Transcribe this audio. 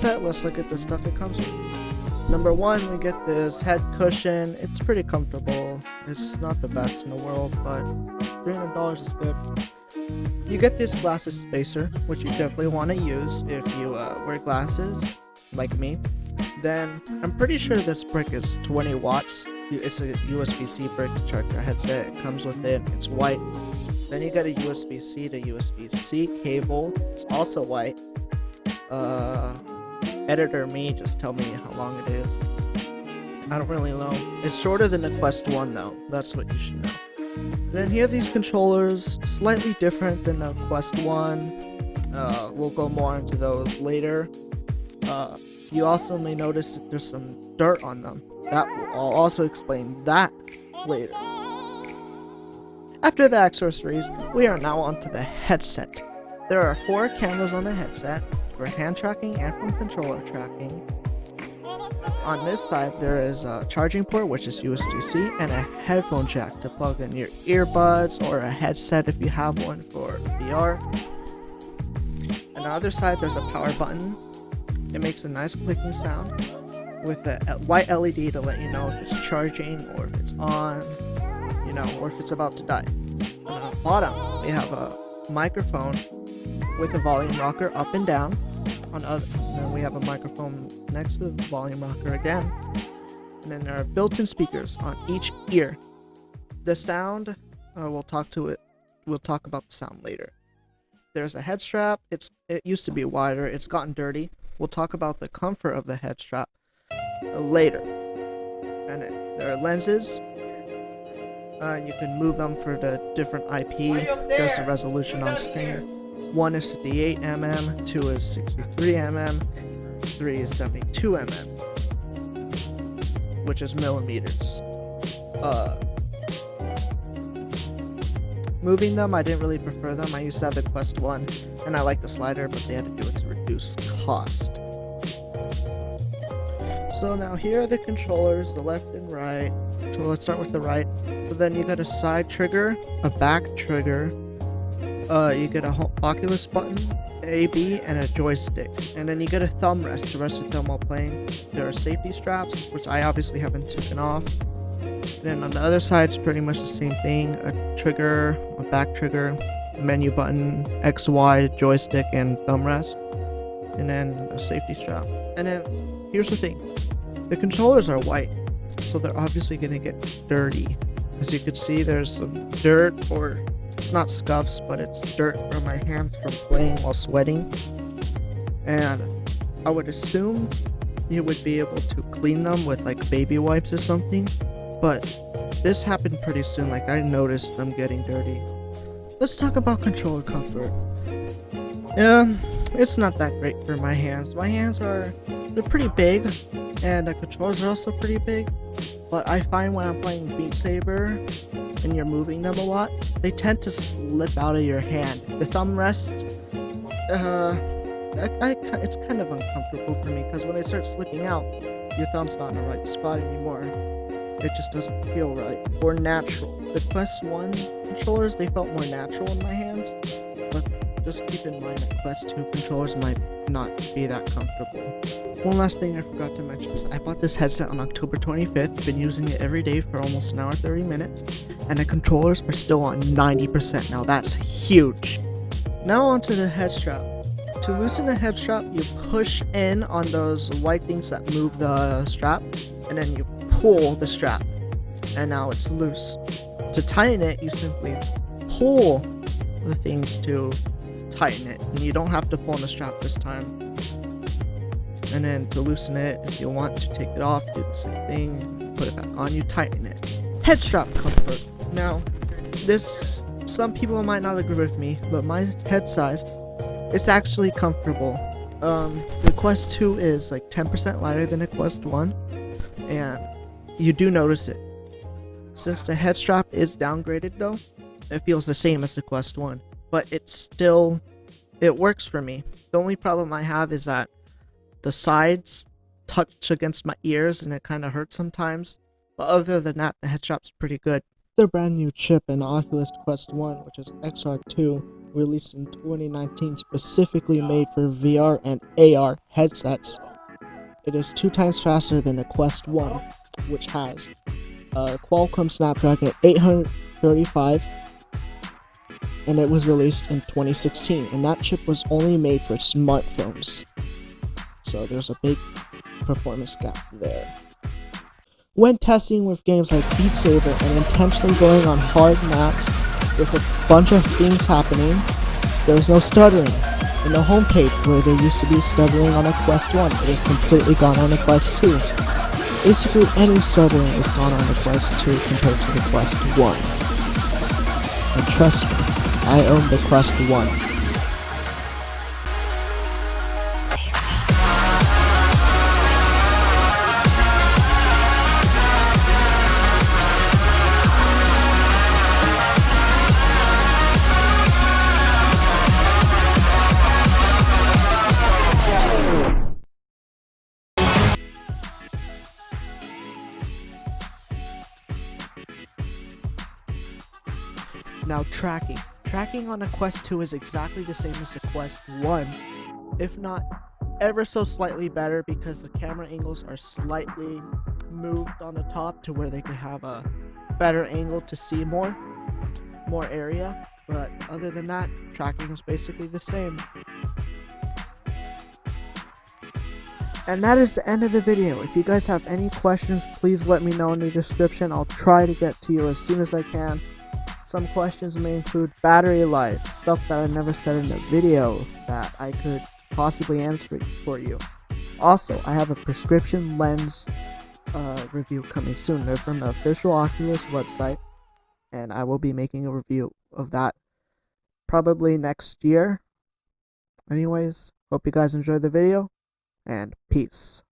headset, let's look at the stuff it comes with. Number one, we get this head cushion. It's pretty comfortable. It's not the best in the world, but $300 is good. You get this glasses spacer, which you definitely want to use if you wear glasses, like me. Then, I'm pretty sure this brick is 20 watts. It's a USB-C brick to charge your headset. It comes with it. It's white. Then you get a USB-C to USB-C cable. It's also white. Editor me, just tell me how long it is. I don't really know. It's shorter than the Quest 1 though. That's what you should know. Then here are these controllers, slightly different than the Quest 1. We'll go more into those later. You also may notice that there's some dirt on them. I'll also explain that later. After the accessories, we are now onto the headset. There are 4 cameras on the headset for hand tracking and from controller tracking. On this side, there is a charging port, which is USB-C, and a headphone jack to plug in your earbuds or a headset if you have one for VR. On the other side, there's a power button. It makes a nice clicking sound with a white LED to let you know if it's charging or if it's on, or if it's about to die. On the bottom, we have a microphone with a volume rocker up and down. And then we have a microphone next to the volume rocker again. And then there are built-in speakers on each ear. The sound, we'll talk about the sound later. There's a head strap. It used to be wider. It's gotten dirty. We'll talk about the comfort of the head strap later. And then there are lenses. You can move them for the different IP. There's the resolution on screen. 1 is 58mm, 2 is 63mm, 3 is 72mm, which is millimeters. Moving them, I didn't really prefer them. I used to have the Quest 1, and I like the slider, but they had to do it to reduce cost. So now here are the controllers, the left and right. So let's start with the right. So then you got a side trigger, a back trigger, you get a oculus button, A, B, and a joystick. And then you get a thumb rest to rest your thumb while playing. There are safety straps, which I obviously haven't taken off. And then on the other side, it's pretty much the same thing. A trigger, a back trigger, a menu button, X, Y, joystick, and thumb rest. And then a safety strap. And then, here's the thing. The controllers are white, so they're obviously going to get dirty. As you can see, there's some dirt, or it's not scuffs, but it's dirt from my hands from playing while sweating. And I would assume you would be able to clean them with like baby wipes or something, but this happened pretty soon. Like, I noticed them getting dirty. Let's talk about controller comfort. It's not that great for my hands. My hands they're pretty big, and the controllers are also pretty big, but I find when I'm playing beatsaber and you're moving them a lot, they tend to slip out of your hand. The thumb rest, it's kind of uncomfortable for me, because when they start slipping out, your thumb's not in the right spot anymore. It just doesn't feel right or natural. The Quest 1 controllers, they felt more natural in my hands, but just keep in mind that Quest 2 controllers might not be that comfortable. One last thing I forgot to mention is I bought this headset on October 25th, been using it every day for almost an hour 30 minutes, and the controllers are still on 90%. Now that's huge. Now onto the head strap. To loosen the head strap, you push in on those white things that move the strap, and then you pull the strap, and now it's loose. To tighten it, you simply pull the things to tighten it, and you don't have to pull on the strap this time. And then to loosen it, if you want to take it off, do the same thing, put it back on, you tighten it. Head strap comfort. Now, some people might not agree with me, but my head size, it's actually comfortable. The Quest 2 is like 10% lighter than the Quest 1, and you do notice it. Since the head strap is downgraded though, it feels the same as the Quest 1, but it works for me. The only problem I have is that the sides touch against my ears and it kind of hurts sometimes. But other than that, the head strap's pretty good. The brand new chip in Oculus Quest 1, which is XR2, released in 2019 specifically made for VR and AR headsets. It is 2 times faster than the Quest 1, which has a Qualcomm Snapdragon 835, and it was released in 2016, and that chip was only made for smartphones. So there's a big performance gap there. When testing with games like beatsaber and intentionally going on hard maps with a bunch of things happening, there's no stuttering. In the homepage where there used to be stuttering on a Quest 1, it is completely gone on the Quest 2. Basically any stuttering is gone on the Quest 2 compared to the Quest 1. And trust me, I own the Quest 1. Now tracking. Tracking on the Quest 2 is exactly the same as the Quest 1, if not ever so slightly better, because the camera angles are slightly moved on the top to where they could have a better angle to see more area. But other than that, tracking is basically the same. And that is the end of the video. If you guys have any questions, please let me know in the description. I'll try to get to you as soon as I can. Some questions may include battery life, stuff that I never said in the video that I could possibly answer for you. Also, I have a prescription lens review coming soon. They're from the official Oculus website, and I will be making a review of that probably next year. Anyways, hope you guys enjoyed the video, and peace.